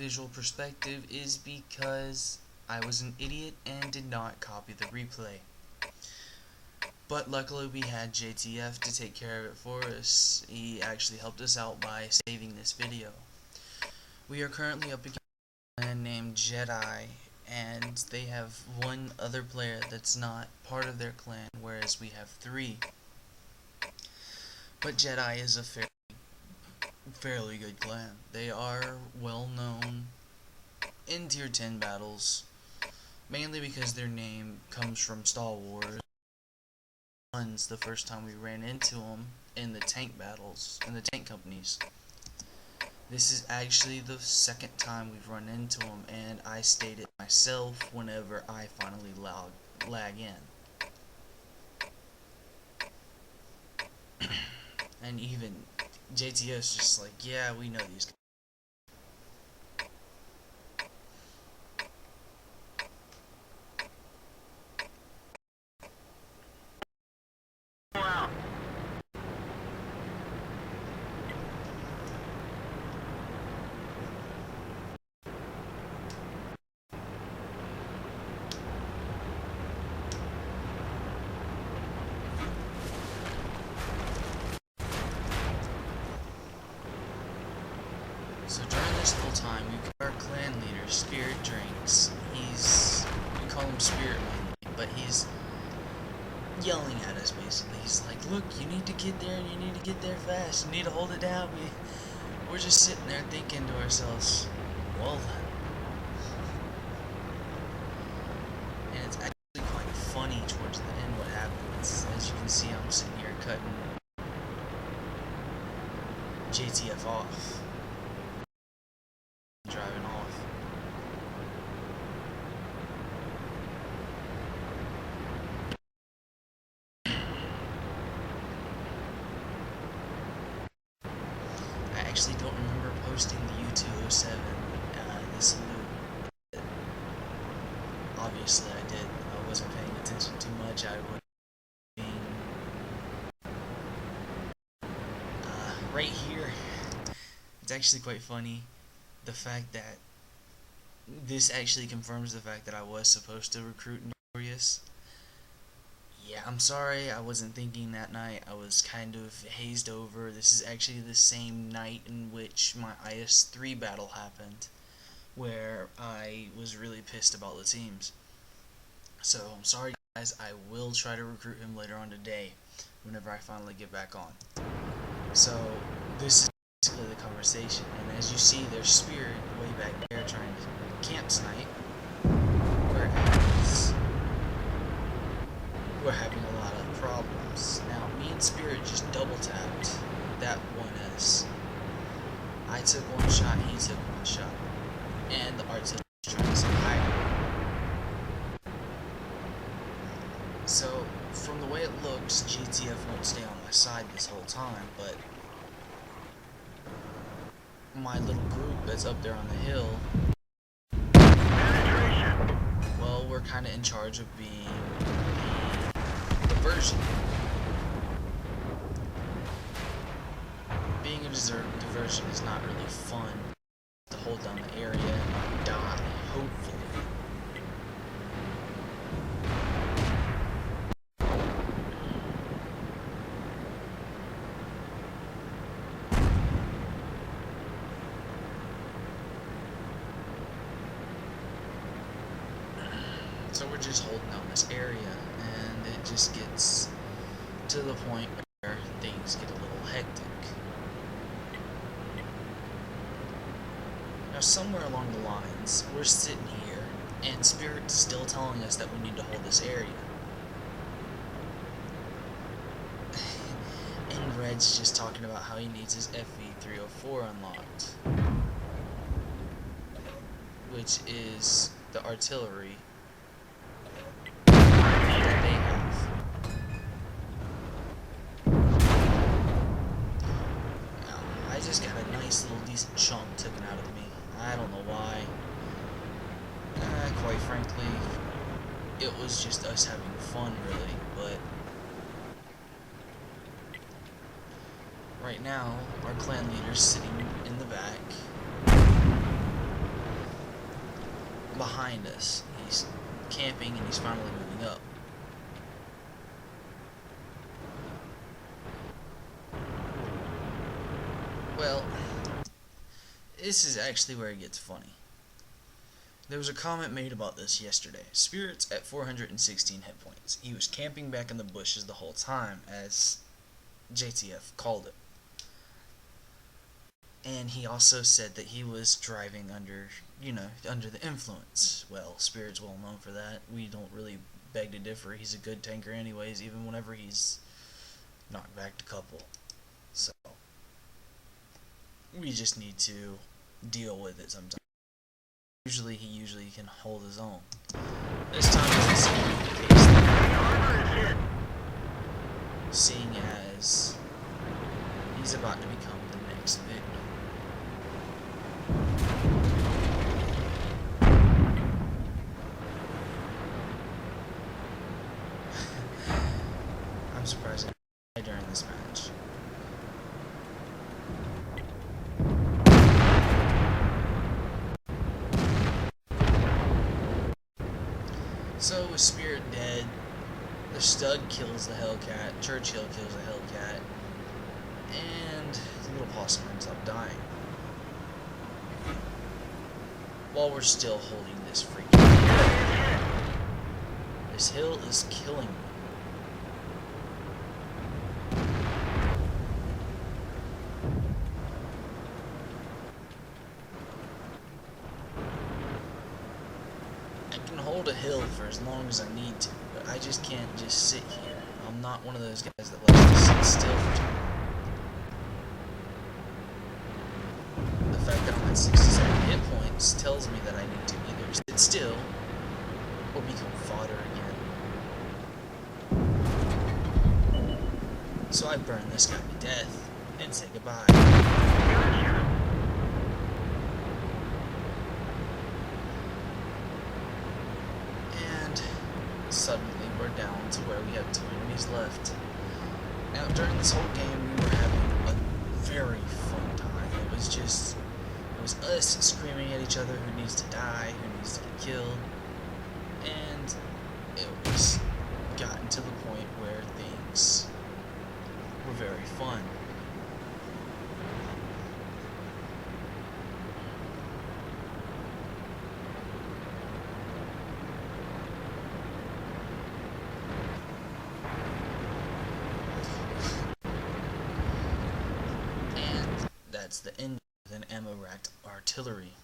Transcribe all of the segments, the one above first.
visual perspective is because I was an idiot and did not copy the replay. But luckily we had JTF to take care of it for us. He actually helped us out by saving this video. We are currently up against a man named JEDI, and they have one other player that's not part of their clan, whereas we have 3. But JEDI is a fairly good clan. They are well known in tier 10 battles, mainly because their name comes from Star Wars. The first time we ran into them in the tank battles, in the tank companies. This is actually the second time we've run into them, and I state it myself whenever I finally lag in. And even JTS just like, yeah, we know these guys. So during this whole time, we've got our clan leader, Spirit Drinks. We call him Spirit mainly, but he's yelling at us basically. He's like, look, you need to get there, and you need to get there fast. You need to hold it down. We're just sitting there thinking to ourselves, well then. And it's actually quite funny towards the end what happens. As you can see, I'm sitting here cutting JTF off. Driving off. I actually don't remember posting the U207 this salute. Obviously I did. I wasn't paying attention too much. I would be right here. It's actually quite funny. The fact that this actually confirms the fact that I was supposed to recruit Notorious. Yeah, I'm sorry, I wasn't thinking that night. I was kind of hazed over. This is actually the same night in which my IS-3 battle happened, where I was really pissed about the teams. So, I'm sorry guys, I will try to recruit him later on today, whenever I finally get back on. So, this is basically the conversation, and as you see, there's Spirit way back there trying to camp snipe, whereas we're having a lot of problems. Now, me and Spirit just double tapped that 1S. I took one shot, he took one shot, and the artillery is trying to say hi. So, from the way it looks, GTF won't stay on my side this whole time, but my little group that's up there on the hill, well, we're kind of in charge of being the diversion. Being a diversion is not really fun. To hold down the area and die, hopefully. So we're just holding down this area, and it just gets to the point where things get a little hectic. Now somewhere along the lines, we're sitting here, and Spirit's still telling us that we need to hold this area. And Red's just talking about how he needs his FV304 unlocked, which is the artillery that they have. I just got a nice little decent chunk taken out of me. I don't know why. Quite frankly, it was just us having fun, really, but right now, our clan leader's sitting in the back, behind us. He's camping and he's finally moving up. Well, this is actually where it gets funny. There was a comment made about this yesterday. Spirit's at 416 hit points. He was camping back in the bushes the whole time, as JTF called it. And he also said that he was driving under the influence. Well, Spirit's well known for that. We don't really beg to differ. He's a good tanker anyways, even whenever he's knocked back to couple. So, we just need to deal with it sometimes. He usually can hold his own. This time doesn't seem to be the case, seeing as he's about to become the next victim. I'm surprised I died during this match. So with Spirit dead, the Stud kills the Hellcat, Churchill kills the Hellcat, and the little possum ends up dying. While we're still holding this freaking hill. This hill is killing me. I can hold a hill for as long as I need to, but I just can't just sit here. I'm not one of those guys that likes to sit still for too long. The fact that I'm at 67 hit points tells me that I need to either sit still or become fodder again. So I burn this guy to death and say goodbye. And suddenly we're down to where we have 2 enemies left. Now during this whole game we were having a very fun time. It was us screaming at each other who needs to die, who needs to get killed, and it was gotten to the point where things were very fun. And that's the end of an ammo-racked artillery.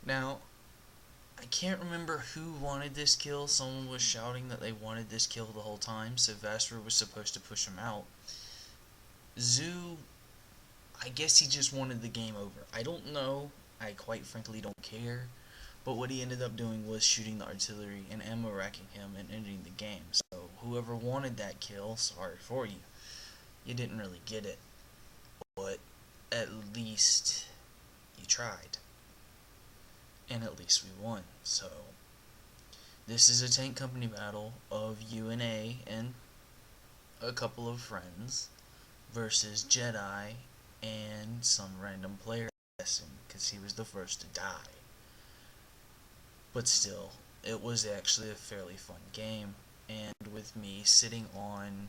Now, I can't remember who wanted this kill. Someone was shouting that they wanted this kill the whole time, so Vasper was supposed to push him out. Zoo, I guess he just wanted the game over. I don't know. I quite frankly don't care. But what he ended up doing was shooting the artillery and ammo racking him and ending the game. So whoever wanted that kill, sorry for you. You didn't really get it. But at least you tried. And at least we won. So this is a tank company battle of UNA and a couple of friends versus JEDI and some random player, because he was the first to die. But still, it was actually a fairly fun game, and with me sitting on,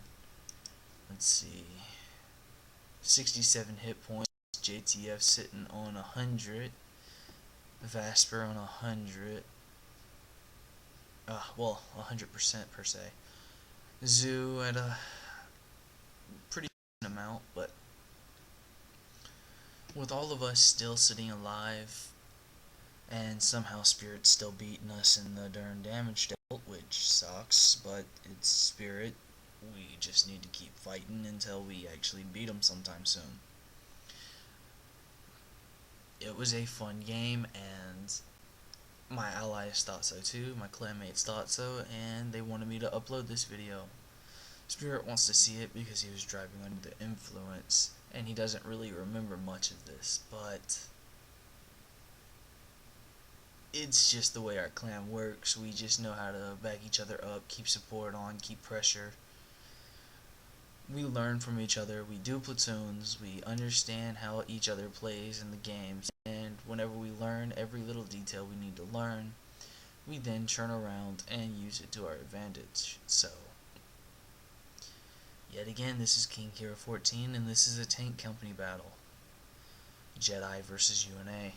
let's see, 67 hit points, JTF sitting on 100, Vasper on 100, 100% per se, Zoo at a pretty decent amount, but with all of us still sitting alive, and somehow Spirit's still beating us in the darn damage dealt, which sucks, but it's Spirit. We just need to keep fighting until we actually beat him sometime soon. It was a fun game, and my allies thought so too, my clanmates thought so, and they wanted me to upload this video. Spirit wants to see it because he was driving under the influence, and he doesn't really remember much of this, but it's just the way our clan works. We just know how to back each other up, keep support on, keep pressure. We learn from each other, we do platoons, we understand how each other plays in the games, and whenever we learn every little detail we need to learn, we then turn around and use it to our advantage. So, yet again, this is King Kira 14, and this is a tank company battle. JEDI versus UNA.